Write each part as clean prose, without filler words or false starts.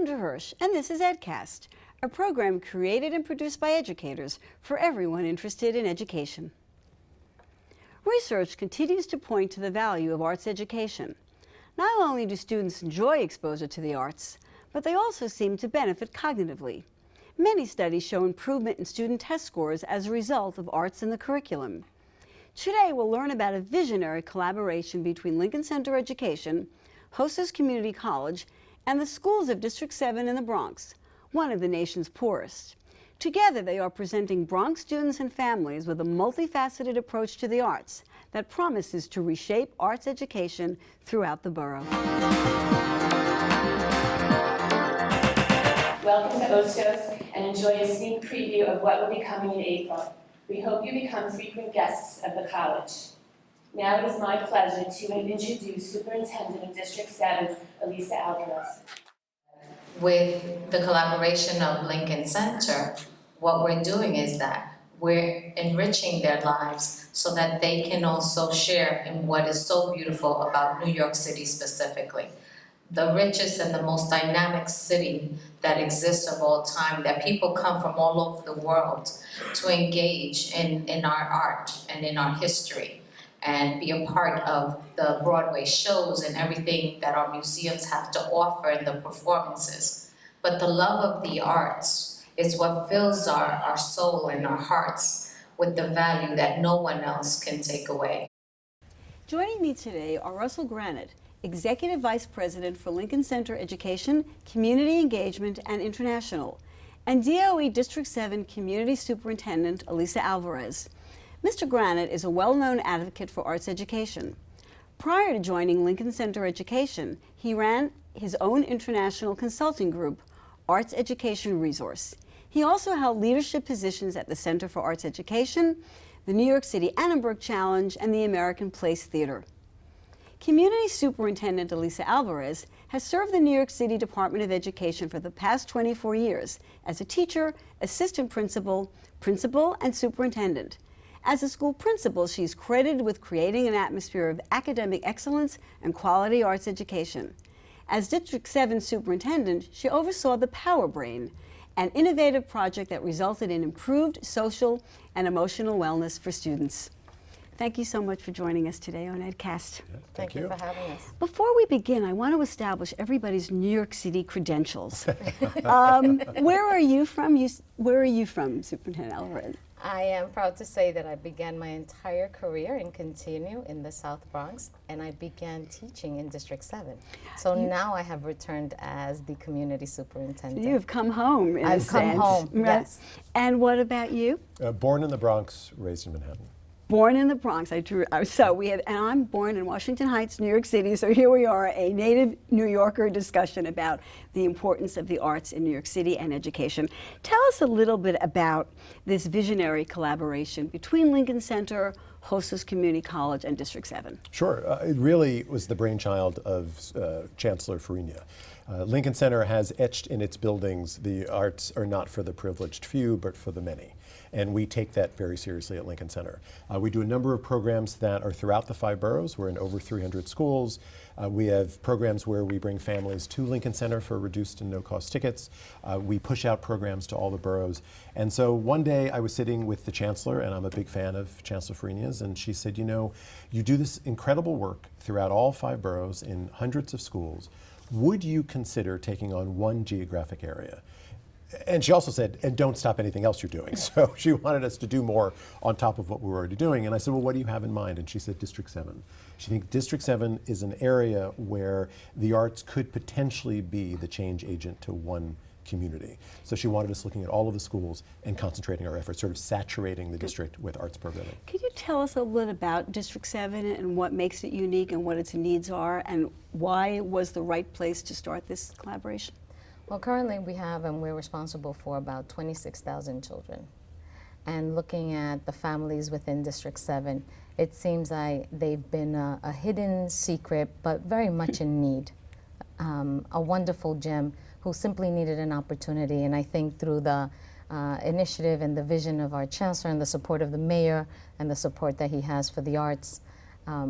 Sandra Hirsch, and this is EdCast, a program created and produced by educators for everyone interested in education. Research continues to point to the value of arts education. Not only do students enjoy exposure to the arts, but they also seem to benefit cognitively. Many studies show improvement in student test scores as a result of arts in the curriculum. Today, we'll learn about a visionary collaboration between Lincoln Center Education, Hostos Community College, and the schools of District 7 in the Bronx, one of the nation's poorest. Together, they are presenting Bronx students and families with a multifaceted approach to the arts that promises to reshape arts education throughout the borough. Welcome to Hostos and enjoy a sneak preview of what will be coming in April. We hope you become frequent guests of the college. Now it is my pleasure to introduce Superintendent of District 7, Elisa Alvarez. With the collaboration of Lincoln Center, what we're doing is that we're enriching their lives so that they can also share in what is so beautiful about New York City specifically. The richest and the most dynamic city that exists of all time, that people come from all over the world to engage in our art and in our history and be a part of the Broadway shows and everything that our museums have to offer in the performances. But the love of the arts is what fills our soul and our hearts with the value that no one else can take away. Joining me today are Russell Granite, Executive Vice President for Lincoln Center Education, Community Engagement, and International, and DOE District 7 Community Superintendent Elisa Alvarez. Mr. Granite is a well-known advocate for arts education. Prior to joining Lincoln Center Education, he ran his own international consulting group, Arts Education Resource. He also held leadership positions at the Center for Arts Education, the New York City Annenberg Challenge, and the American Place Theater. Community Superintendent Elisa Alvarez has served the New York City Department of Education for the past 24 years as a teacher, assistant principal, principal, and superintendent. As a school principal, she's credited with creating an atmosphere of academic excellence and quality arts education. As District 7 superintendent, she oversaw the Power Brain, an innovative project that resulted in improved social and emotional wellness for students. Thank you so much for joining us today on EdCast. Yeah, Thank you for having us. Before we begin, I want to establish everybody's New York City credentials. Where are you from? Where are you from, Superintendent Alvarez? I am proud to say that I began my entire career and continue in the South Bronx, and I began teaching in District 7. So now I have returned as the community superintendent. You've come home, in a I've come sense. home, Right. yes. And what about you? Born in the Bronx, raised in Manhattan. Born in the Bronx. And I'm born in Washington Heights, New York City, so here we are, a native New Yorker discussion about the importance of the arts in New York City and education. Tell us a little bit about this visionary collaboration between Lincoln Center, Hostos Community College, and District 7. Sure, it really was the brainchild of Chancellor Farina. Lincoln Center has etched in its buildings, the arts are not for the privileged few, but for the many. And we take that very seriously at Lincoln Center. We do a number of programs that are throughout the 5 boroughs. We're in over 300 schools. We have programs where we bring families to Lincoln Center for reduced and no-cost tickets. We push out programs to all the boroughs. And so one day I was sitting with the Chancellor, and I'm a big fan of Chancellor Farina's, and she said, you know, you do this incredible work throughout all 5 boroughs in hundreds of schools. Would you consider taking on one geographic area? And she also said, and don't stop anything else you're doing. So she wanted us to do more on top of what we were already doing. And I said, well, what do you have in mind? And she said, District 7. She thinks District 7 is an area where the arts could potentially be the change agent to one community. So she wanted us looking at all of the schools and concentrating our efforts, sort of saturating the district with arts programming. Could you tell us a little about District 7 and what makes it unique and what its needs are, and why it was the right place to start this collaboration? Well, currently we have, and we're responsible for about 26,000 children. And looking at the families within District 7, it seems like they've been a hidden secret, but very much in need. A wonderful gem who simply needed an opportunity. And I think through the initiative and the vision of our chancellor and the support of the mayor and the support that he has for the arts,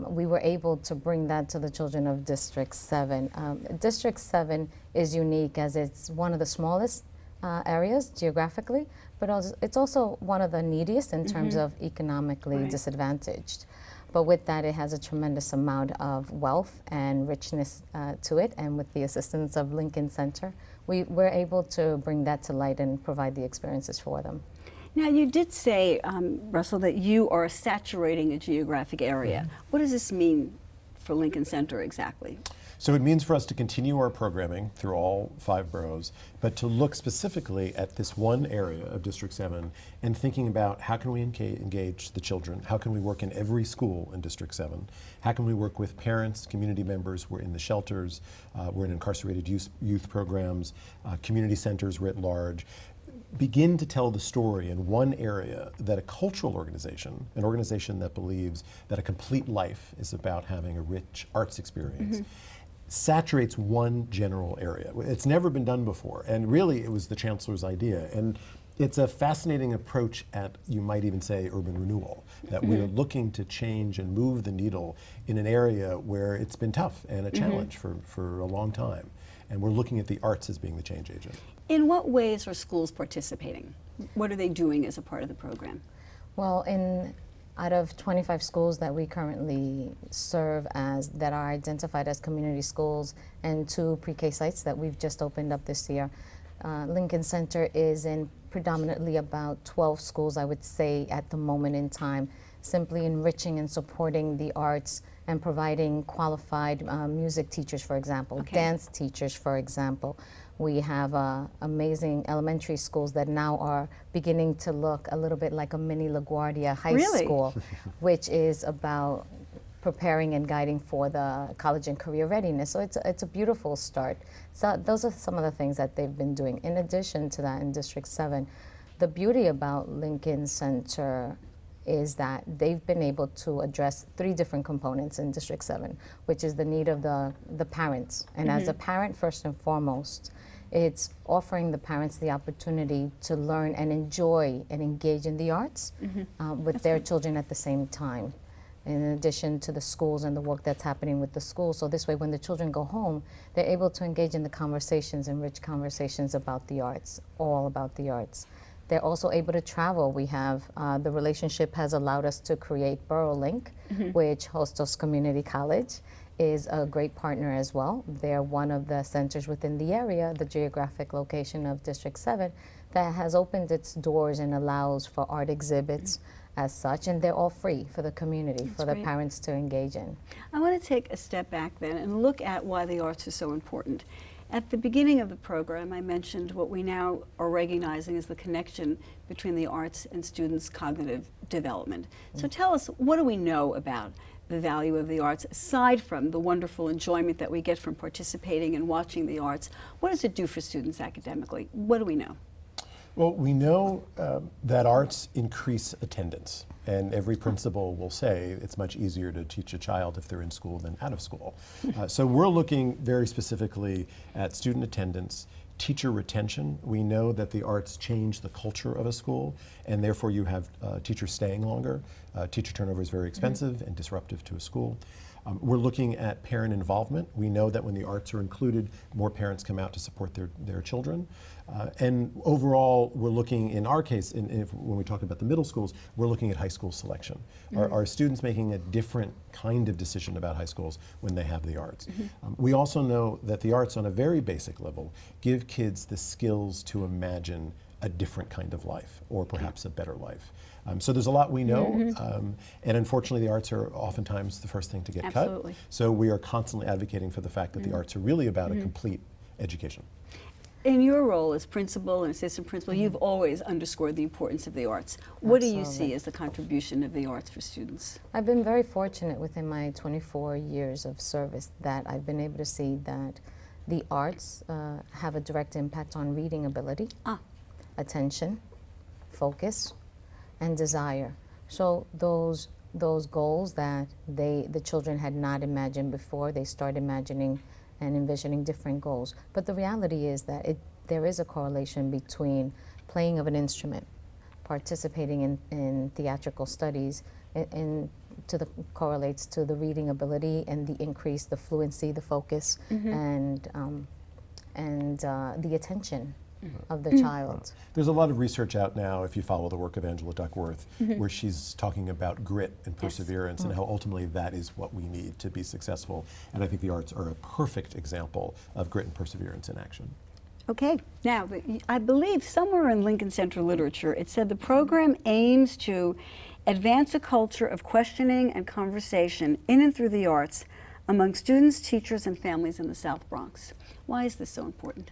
we were able to bring that to the children of District 7. District 7 is unique as it's one of the smallest areas geographically, but also, it's also one of the neediest in terms of economically disadvantaged. But with that, it has a tremendous amount of wealth and richness to it, and with the assistance of Lincoln Center, we were able to bring that to light and provide the experiences for them. Now, you did say, Russell, that you are saturating a geographic area. What does this mean for Lincoln Center exactly? So it means for us to continue our programming through all 5 boroughs, but to look specifically at this one area of District 7 and thinking about how can we engage the children, how can we work in every school in District 7, how can we work with parents, community members, we're in the shelters, we're in incarcerated youth programs, community centers writ large. Begin to tell the story in one area that a cultural organization, an organization that believes that a complete life is about having a rich arts experience, saturates one general area. It's never been done before, and really it was the Chancellor's idea. And it's a fascinating approach at, you might even say, urban renewal, that we're looking to change and move the needle in an area where it's been tough and a challenge for a long time. And we're looking at the arts as being the change agent. In what ways are schools participating? What are they doing as a part of the program? Well, out of 25 schools that we currently serve as, that are identified as community schools, and 2 pre-K sites that we've just opened up this year, Lincoln Center is in predominantly about 12 schools, I would say, at the moment in time, simply enriching and supporting the arts and providing qualified music teachers, for example, dance teachers, for example. We have amazing elementary schools that now are beginning to look a little bit like a mini LaGuardia High School, which is about preparing and guiding for the college and career readiness. So it's a beautiful start. So those are some of the things that they've been doing. In addition to that, in District 7, the beauty about Lincoln Center is that they've been able to address 3 different components in District 7, which is the need of the parents. And as a parent, first and foremost, it's offering the parents the opportunity to learn and enjoy and engage in the arts with their children at the same time, in addition to the schools and the work that's happening with the schools. So this way, when the children go home, they're able to engage in the conversations, enrich conversations about the arts, all about the arts. They're also able to travel. We have, the relationship has allowed us to create Borough Link, which Hostos Community College is a great partner as well. They're one of the centers within the area, the geographic location of District 7, that has opened its doors and allows for art exhibits as such, and they're all free for the community, for the parents to engage in. I want to take a step back then and look at why the arts are so important. At the beginning of the program, I mentioned what we now are recognizing as the connection between the arts and students' cognitive development. So tell us, what do we know about the value of the arts, aside from the wonderful enjoyment that we get from participating and watching the arts? What does it do for students academically? What do we know? Well, we know that arts increase attendance, and every principal will say it's much easier to teach a child if they're in school than out of school. So we're looking very specifically at student attendance, teacher retention. We know that the arts change the culture of a school, and therefore you have teachers staying longer. Teacher turnover is very expensive and disruptive to a school. We're looking at parent involvement. We know that when the arts are included, more parents come out to support their children. And overall, we're looking, in our case, when we talk about the middle schools, we're looking at high school selection. Are students making a different kind of decision about high schools when they have the arts? We also know that the arts, on a very basic level, give kids the skills to imagine a different kind of life, or perhaps a better life. So there's a lot we know, and unfortunately the arts are oftentimes the first thing to get cut. So we are constantly advocating for the fact that the arts are really about a complete education. In your role as principal and assistant principal, you've always underscored the importance of the arts. What do you see as the contribution of the arts for students? I've been very fortunate within my 24 years of service that I've been able to see that the arts have a direct impact on reading ability, attention, focus, and desire. So those goals that the children had not imagined before, they start imagining and envisioning different goals. But the reality is that there is a correlation between playing of an instrument, participating in theatrical studies, in correlates to the reading ability and the increase, the fluency, the focus, and the attention of the child. There's a lot of research out now, if you follow the work of Angela Duckworth, where she's talking about grit and perseverance and how ultimately that is what we need to be successful. And I think the arts are a perfect example of grit and perseverance in action. Okay, now, I believe somewhere in Lincoln Center literature, it said the program aims to advance a culture of questioning and conversation in and through the arts among students, teachers, and families in the South Bronx. Why is this so important?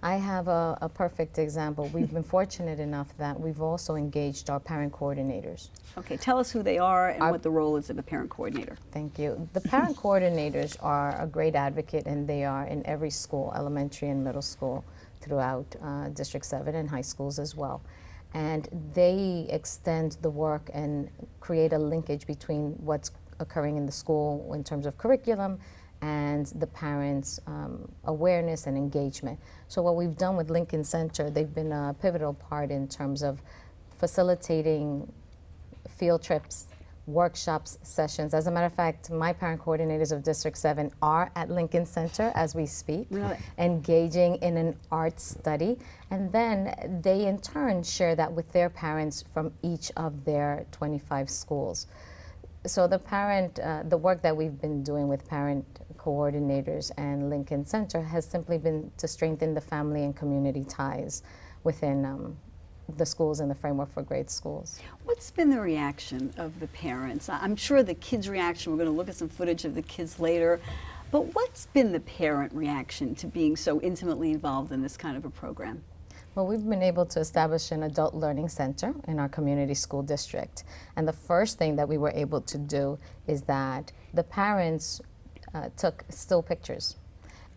I have a perfect example. We've been fortunate enough that we've also engaged our parent coordinators. Okay, tell us who they are and what the role is of a parent coordinator. Thank you. The parent coordinators are a great advocate, and they are in every school, elementary and middle school, throughout District 7 and high schools as well. And they extend the work and create a linkage between what's occurring in the school in terms of curriculum and the parents' awareness and engagement. So what we've done with Lincoln Center, they've been a pivotal part in terms of facilitating field trips, workshops, sessions. As a matter of fact, my parent coordinators of District 7 are at Lincoln Center as we speak, Really? engaging in an art study. And then they in turn share that with their parents from each of their 25 schools. So the work that we've been doing with parent coordinators and Lincoln Center has simply been to strengthen the family and community ties within the schools and the framework for great schools. What's been the reaction of the parents? I'm sure the kids' reaction, we're going to look at some footage of the kids later, but what's been the parent reaction to being so intimately involved in this kind of a program? Well, we've been able to establish an adult learning center in our community school district. And the first thing that we were able to do is that the parents took still pictures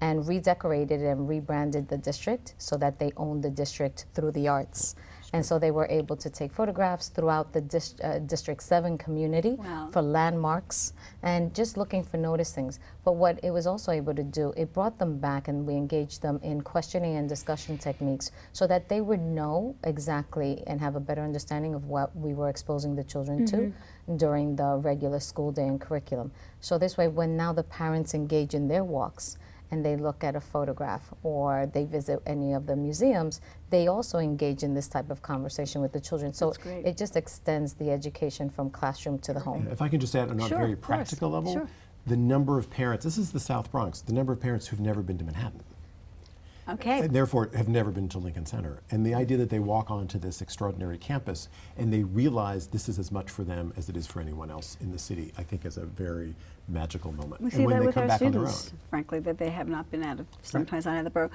and redecorated and rebranded the district so that they own the district through the arts. And so they were able to take photographs throughout the District 7 community for landmarks and just looking for noticings. But what it was also able to do, it brought them back and we engaged them in questioning and discussion techniques so that they would know exactly and have a better understanding of what we were exposing the children to during the regular school day and curriculum. So this way, when now the parents engage in their walks, and they look at a photograph or they visit any of the museums, they also engage in this type of conversation with the children. So it just extends the education from classroom to the home. If I can just add on a very practical level, the number of parents, this is the South Bronx, the number of parents who've never been to Manhattan. Okay. And therefore have never been to Lincoln Center. And the idea that they walk onto this extraordinary campus and they realize this is as much for them as it is for anyone else in the city, I think is a very magical moment. We and see when that they with come our back on their students, own. frankly, that they have not been out of, sometimes out of the borough.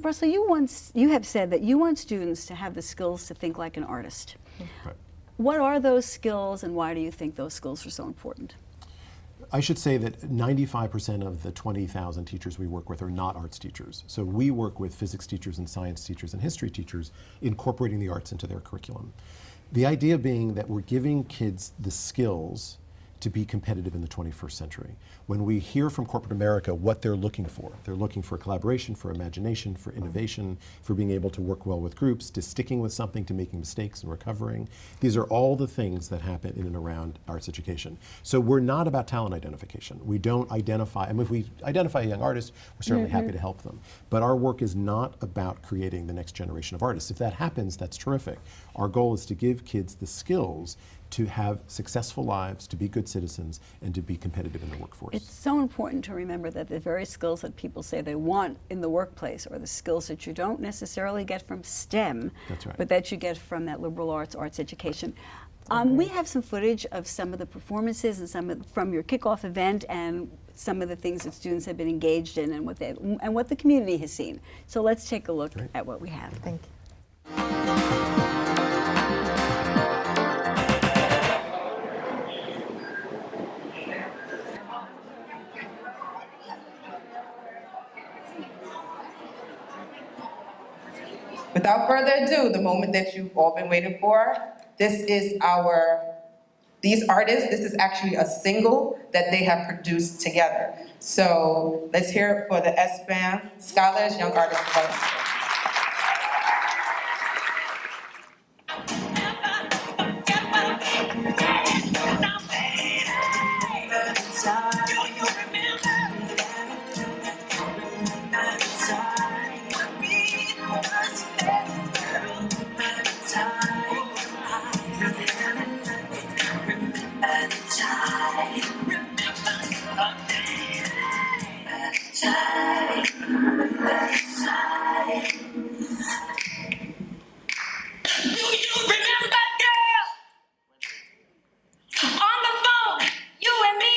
Russell, you have said that you want students to have the skills to think like an artist. Right. What are those skills and why do you think those skills are so important? I should say that 95% of the 20,000 teachers we work with are not arts teachers. So we work with physics teachers and science teachers and history teachers incorporating the arts into their curriculum. The idea being that we're giving kids the skills to be competitive in the 21st century. When we hear from corporate America what they're looking for collaboration, for imagination, for innovation, for being able to work well with groups, to sticking with something, to making mistakes and recovering. These are all the things that happen in and around arts education. So we're not about talent identification. We don't identify, I mean, if we identify a young artist, we're certainly happy to help them. But our work is not about creating the next generation of artists. If that happens, that's terrific. Our goal is to give kids the skills to have successful lives, to be good citizens, and to be competitive in the workforce. It's so important to remember that the very skills that people say they want in the workplace are the skills that you don't necessarily get from STEM, That's right. but that you get from that liberal arts education. We have some footage of some of the performances and from your kickoff event and some of the things that students have been engaged in and what the community has seen. So let's take a look at what we have. Thank you. Without further ado, the moment that you've all been waiting for, these artists, this is actually a single that they have produced together. So let's hear it for the S-Band Scholars Young Artists Development. you remember, girl? On the phone, you and me,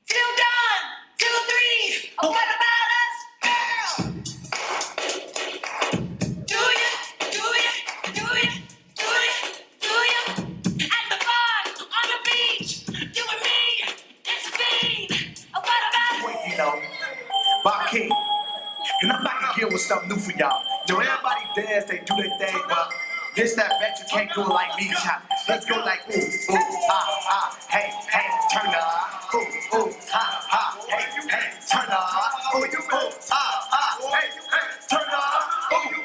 till dawn, till 3. Oh, what about us, girl? Do you, do you, do you, do you, do you? At the bar, on the beach, you and me, it's speed. Oh, what about us? Wait, Bob King, and I'm back again with something new for y'all. Everybody dance, they do their thing, but this that bet you can't do it like me, child. Let's go like ooh, ooh, hey, hey, turn up. Ooh, ooh, hey, hey, turn up. Ooh, you hey, hey, turn up. Ooh, you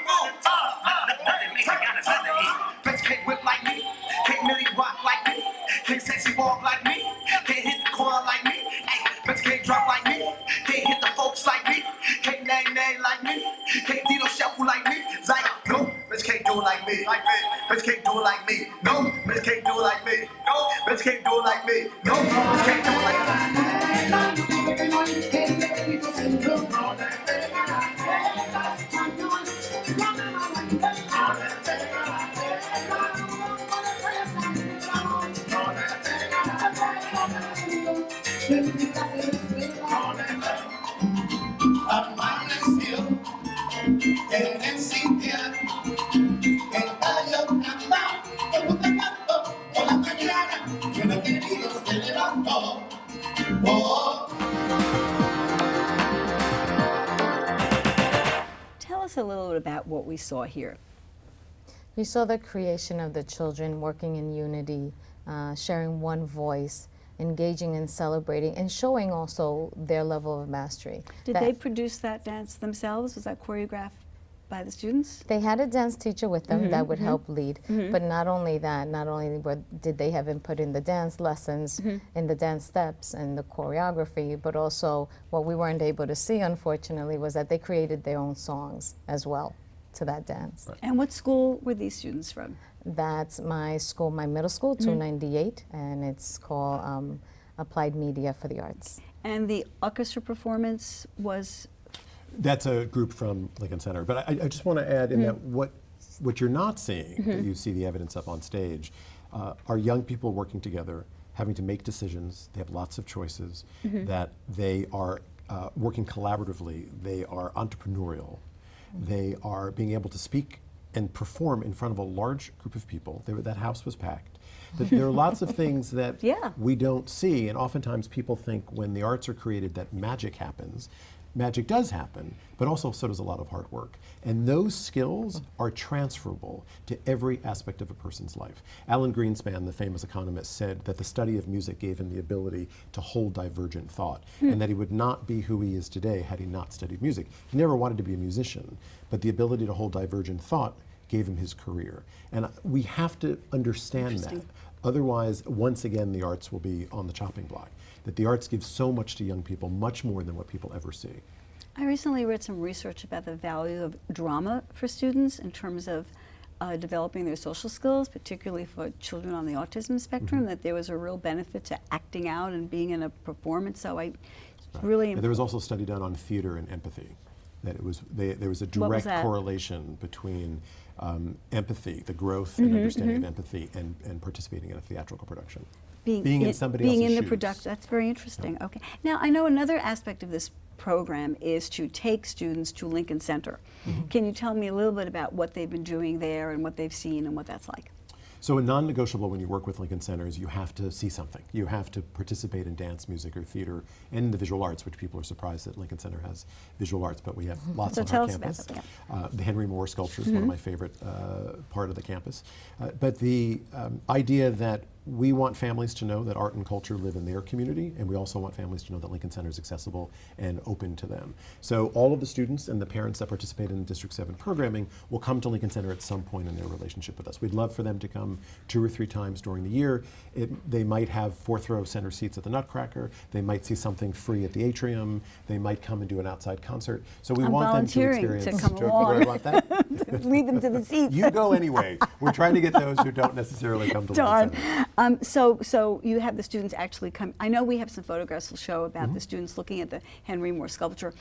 Bitch can't whip like me, can't really rock like me, can't sexy walk like me, can't hit the corner like me. Hey, bitch can't drop like me, can't hit the folks like me, can't name like me, can't Dino shuffle like me. Like no, bitch can't do it like me, bitch can't do it like me. No, bitch can't do it like me. No, bitch can't do it like me. No, bitch can't do it like Tell us a little bit about what we saw here. We saw the creation of the children working in unity, sharing one voice, engaging and celebrating, and showing also their level of mastery. Did they produce that dance themselves? Was that choreographed by the students? They had a dance teacher with them that would help lead, but not only that, not only did they have input in the dance lessons, in the dance steps and the choreography, but also what we weren't able to see, unfortunately, was that they created their own songs as well to that dance. Right. And what school were these students from? That's my school, my middle school, 298, and it's called Applied Media for the Arts. And the orchestra performance was? That's a group from Lincoln Center. But I just want to add in that what you're not seeing, that you see the evidence up on stage, are young people working together, having to make decisions. They have lots of choices, that they are working collaboratively, they are entrepreneurial, they are being able to speak and perform in front of a large group of people. That house was packed. There are lots of things that we don't see, and oftentimes people think when the arts are created that magic happens. Magic does happen, but also so does a lot of hard work. And those skills are transferable to every aspect of a person's life. Alan Greenspan, the famous economist, said that the study of music gave him the ability to hold divergent thought, and that he would not be who he is today had he not studied music. He never wanted to be a musician, but the ability to hold divergent thought gave him his career. And we have to understand that. Otherwise, once again, the arts will be on the chopping block. That the arts give so much to young people, much more than what people ever see. I recently read some research about the value of drama for students in terms of developing their social skills, particularly for children on the autism spectrum, that there was a real benefit to acting out and being in a performance. So really And there was also a study done on theater and empathy. That there was a direct correlation between empathy, the growth and understanding of empathy, and participating in a theatrical production. Being in somebody else's being in the shoes. production. That's very interesting. Okay. Now, I know another aspect of this program is to take students to Lincoln Center. Can you tell me a little bit about what they've been doing there and what they've seen and what that's like? So a non-negotiable when you work with Lincoln Center is you have to see something. You have to participate in dance, music, or theater, and the visual arts, which people are surprised that Lincoln Center has visual arts, but we have lots So on tell our us about campus. that, The Henry Moore sculpture is one of my favorite part of the campus. But the idea that we want families to know that art and culture live in their community, and we also want families to know that Lincoln Center is accessible and open to them. So all of the students and the parents that participate in District 7 programming will come to Lincoln Center at some point in their relationship with us. We'd love for them to come 2 or 3 times during the year. They might have 4th-row center seats at the Nutcracker. They might see something free at the atrium. They might come and do an outside concert. So we want them to experience. To come along. Want that? Lead them to the seats. You go anyway. We're trying to get those who don't necessarily come to Lincoln Center. So you have the students actually come. I know we have some photographs will show about the students looking at the Henry Moore sculpture.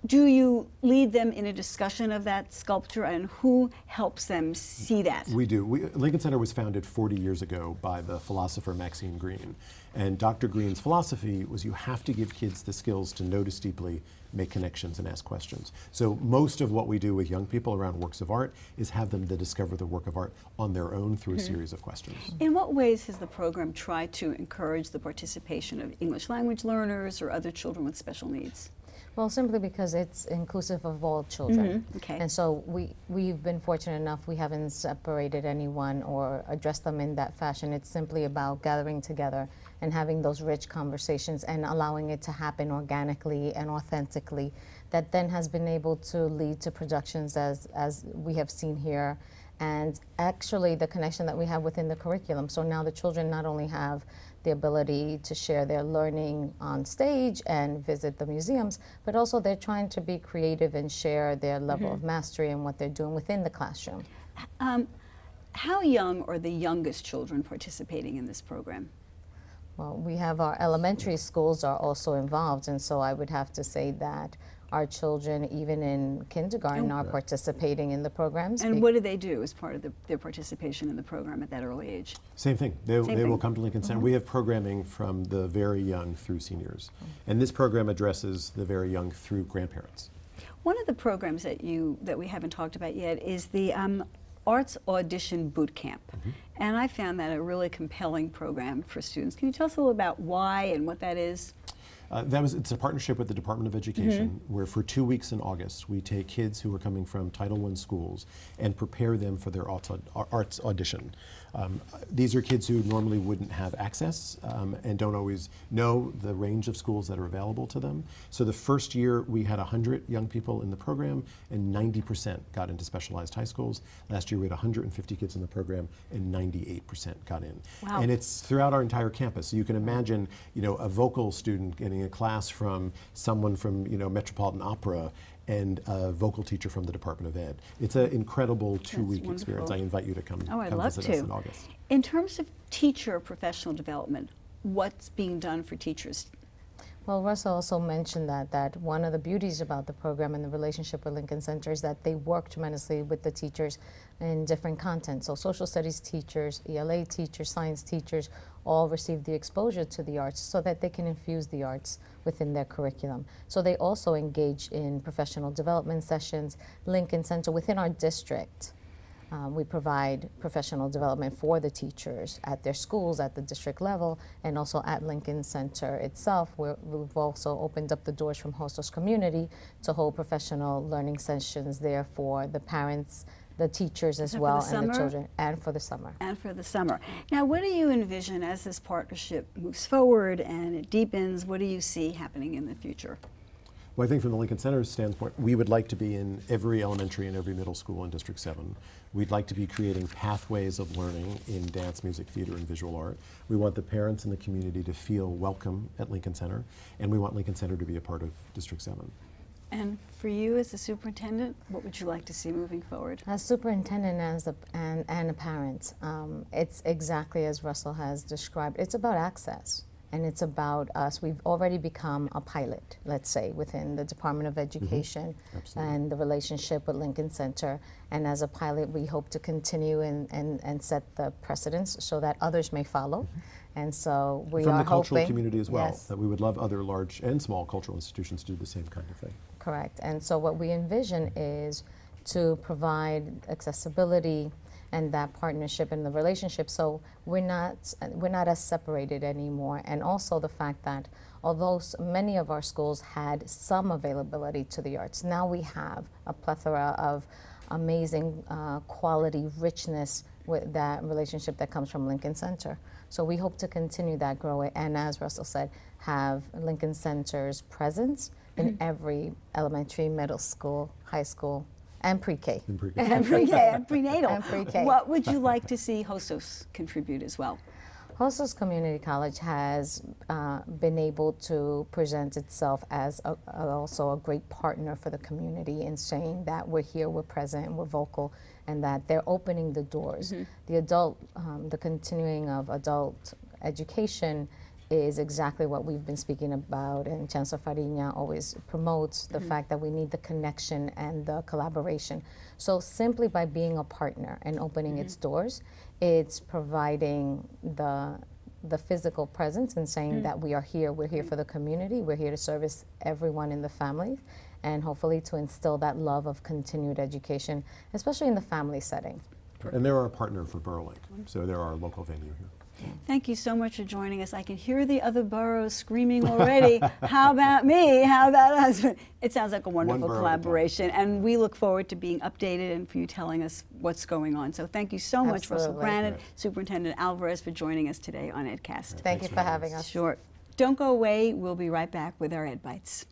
do you lead them in a discussion of that sculpture, and who helps them see that? We do. Lincoln Center was founded 40 years ago by the philosopher Maxine Greene. And Dr. Greene's philosophy was you have to give kids the skills to notice deeply, make connections, and ask questions. So most of what we do with young people around works of art is have them to discover the work of art on their own through a series of questions. In what ways has the program tried to encourage the participation of English language learners or other children with special needs? Well, simply because it's inclusive of all children. Okay. And so we've been fortunate enough, we haven't separated anyone or addressed them in that fashion. It's simply about gathering together and having those rich conversations and allowing it to happen organically and authentically, that then has been able to lead to productions as we have seen here, and actually the connection that we have within the curriculum. So now the children not only have the ability to share their learning on stage and visit the museums, but also they're trying to be creative and share their level of mastery and what they're doing within the classroom. How young are the youngest children participating in this program? Well, we have our elementary schools are also involved, and so I would have to say that our children, even in kindergarten, are participating in the programs. And what do they do as part of their participation in the program at that early age? Same thing. They will come to Lincoln Center. We have programming from the very young through seniors. And this program addresses the very young through grandparents. One of the programs that we haven't talked about yet is the Arts Audition Boot Camp. And I found that a really compelling program for students. Can you tell us a little about why and what that is? It's a partnership with the Department of Education, where for 2 weeks in August, we take kids who are coming from Title I schools and prepare them for their arts audition. These are kids who normally wouldn't have access and don't always know the range of schools that are available to them. So the first year, we had 100 young people in the program, and 90% got into specialized high schools. Last year, we had 150 kids in the program, and 98% got in. Wow. And it's throughout our entire campus. So you can imagine, a vocal student getting a class from someone from, Metropolitan Opera and a vocal teacher from the Department of Ed. It's an incredible two-week experience. I invite you to come, I'd come love visit to. us in August. In terms of teacher professional development, what's being done for teachers? Well, Russell also mentioned that one of the beauties about the program and the relationship with Lincoln Center is that they work tremendously with the teachers in different content. So social studies teachers, ELA teachers, science teachers, all receive the exposure to the arts so that they can infuse the arts within their curriculum. So they also engage in professional development sessions. Lincoln Center within our district, we provide professional development for the teachers at their schools at the district level, and also at Lincoln Center itself, where we've also opened up the doors from Hostos community to hold professional learning sessions there for the parents, the teachers as well, and the children, and for the summer. And for the summer. Now, what do you envision as this partnership moves forward and it deepens? What do you see happening in the future? Well, I think from the Lincoln Center's standpoint, we would like to be in every elementary and every middle school in District 7. We'd like to be creating pathways of learning in dance, music, theater, and visual art. We want the parents and the community to feel welcome at Lincoln Center, and we want Lincoln Center to be a part of District 7. And for you as the superintendent, what would you like to see moving forward? As superintendent and a parent, it's exactly as Russell has described. It's about access. And it's about us. We've already become a pilot, let's say, within the Department of Education and the relationship with Lincoln Center. And as a pilot, we hope to continue and set the precedents so that others may follow. And so we From are the cultural hoping, community as well, yes, that we would love other large and small cultural institutions to do the same kind of thing. correct. And so what we envision is to provide accessibility and that partnership and the relationship, so we're not as separated anymore. And also the fact that although many of our schools had some availability to the arts, now we have a plethora of amazing quality, richness with that relationship that comes from Lincoln Center. So we hope to continue that growing, and as Russell said, have Lincoln Center's presence in every elementary, middle school, high school, and pre-K. In pre-K. And pre-K and prenatal. And pre-K. What would you like to see Hostos contribute as well? Hostos Community College has been able to present itself as also a great partner for the community in saying that we're here, we're present, we're vocal, and that they're opening the doors. The continuing of adult education is exactly what we've been speaking about, and Chancellor Farina always promotes the fact that we need the connection and the collaboration. So simply by being a partner and opening its doors, it's providing the physical presence and saying that we are here, we're here for the community, we're here to service everyone in the family, and hopefully to instill that love of continued education, especially in the family setting. And they're our partner for Borough Lake, so they're our local venue here. Thank you so much for joining us. I can hear the other boroughs screaming already. How about me? How about us? It sounds like a wonderful borough at a collaboration, and we look forward to being updated and for you telling us what's going on. So thank you so much, Russell Absolutely. Granite, Right. Superintendent Alvarez, for joining us today on EdCast. Thank you for having us. Sure. Don't go away. We'll be right back with our Ed Bites.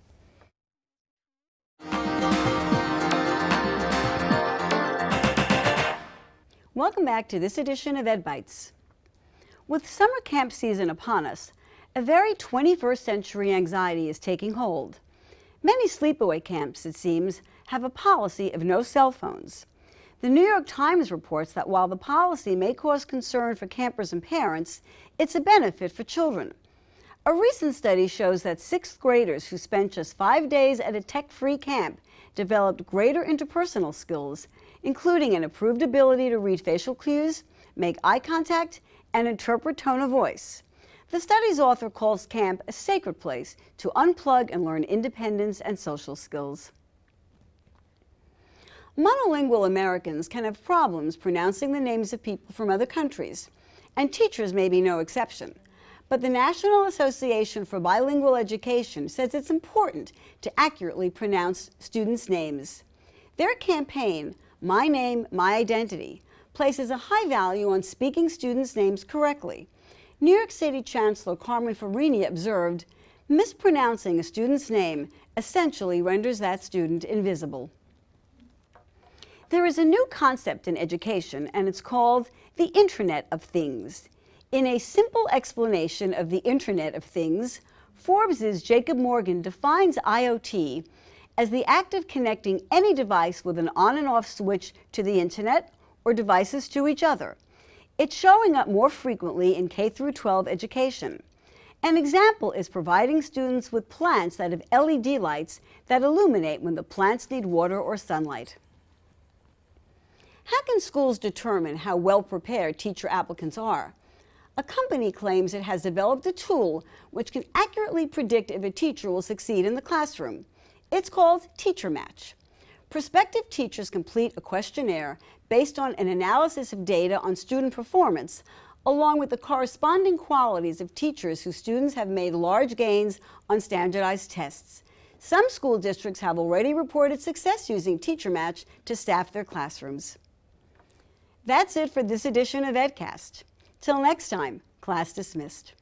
Welcome back to this edition of Ed Bites. With summer camp season upon us, a very 21st century anxiety is taking hold. Many sleepaway camps, it seems, have a policy of no cell phones. The New York Times reports that while the policy may cause concern for campers and parents, it's a benefit for children. A recent study shows that 6th graders who spent just 5 days at a tech-free camp developed greater interpersonal skills, including an improved ability to read facial cues, make eye contact, and interpret tone of voice. The study's author calls camp a sacred place to unplug and learn independence and social skills. Monolingual Americans can have problems pronouncing the names of people from other countries, and teachers may be no exception. But the National Association for Bilingual Education says it's important to accurately pronounce students' names. Their campaign, My Name, My Identity, places a high value on speaking students' names correctly. New York City Chancellor Carmen Farina observed, mispronouncing a student's name essentially renders that student invisible. There is a new concept in education, and it's called the Internet of Things. In a simple explanation of the Internet of Things, Forbes' Jacob Morgan defines IoT as the act of connecting any device with an on and off switch to the Internet or devices to each other. It's showing up more frequently in K-12 education. An example is providing students with plants that have LED lights that illuminate when the plants need water or sunlight. How can schools determine how well prepared teacher applicants are? A company claims it has developed a tool which can accurately predict if a teacher will succeed in the classroom. It's called Teacher Match. Prospective teachers complete a questionnaire based on an analysis of data on student performance, along with the corresponding qualities of teachers whose students have made large gains on standardized tests. Some school districts have already reported success using Teacher Match to staff their classrooms. That's it for this edition of EdCast. Till next time, class dismissed.